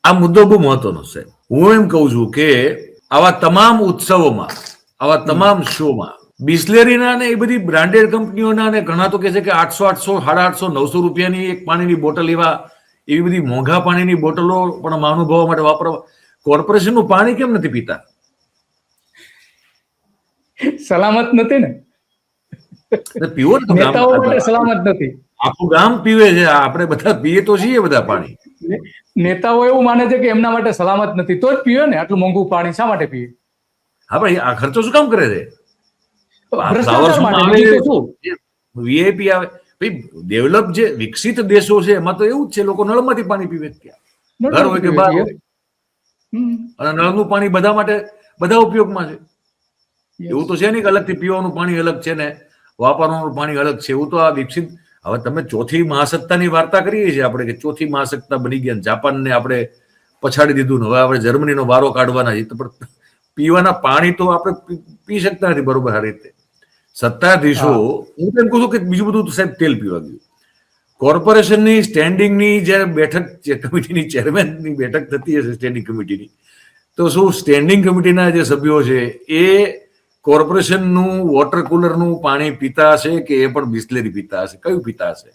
આ મુદ્દો બહુ મહત્વનો છે. હું એમ કહું છું કે આવા તમામ ઉત્સવોમાં, આવા તમામ શોમાં બિસ્લેરીના ને એ બધી બ્રાન્ડેડ કંપનીઓના ને ઘણા તો કે છે કે 800, 800, 850, 900 રૂપિયાની એક પાણીની બોટલ, એવી બધી મોંઘા પાણીની બોટલો પણ મહાનુભાવો માટે વાપરવા. કોર્પોરેશનનું પાણી કેમ નથી પીતા? સલામત નથી ને, પીવો ને તો નેતાઓ માટે સલામત નથી. આખું ગામ પીવે છે, આપણે બધા પીએ તો છીએ બધા પાણી. નેતાઓ એવું માને છે કે એમના માટે સલામત નથી તો જ પીવે ને, આટલું મોંઘું પાણી શા માટે પીવે? હા ભાઈ, આ ખર્ચો શું કામ કરે છે? ભ્રષ્ટાચાર માટે, બીજું તો શું? વીઆઈપી આવે ભાઈ. ડેવલપ જે વિકસિત દેશો છે એમાં તો એવું જ છે, લોકો નળમાંથી પાણી પીવે. ઘર હોય કે બહાર હોય, અને નળનું પાણી બધા માટે, બધા ઉપયોગમાં છે. એવું તો છે નહીં કે અલગથી પીવાનું પાણી અલગ છે ને વાપરવાનું પાણી અલગ છે. એવું તો આ વિકસિત. હવે તમે ચોથી મહાસત્તાની વાર્તા કરીએ છીએ આપણે, કે ચોથી મહાસત્તા બની ગયા, જાપાનને આપણે પછાડી દીધું, હવે આપણે જર્મનીનો વારો કાઢવાના છે. પણ પીવાના પાણી તો આપણે પી શકતા નથી બરોબર સારી રીતે. સત્તાધીશો, હું તો એમ કહું છું કે બીજું બધું તો સાહેબ તેલ પીવા ગયું. કોર્પોરેશનની સ્ટેન્ડિંગની જયારે બેઠક, કમિટીની ચેરમેનની બેઠક થતી હશે સ્ટેન્ડિંગ કમિટીની, તો શું સ્ટેન્ડિંગ કમિટીના જે સભ્યો છે એ કોર્પોરેશનનું વોટર કુલરનું પાણી પીતા હશે કે એ પણ બિસ્લેરી પીતા હશે? કયું પીતા હશે?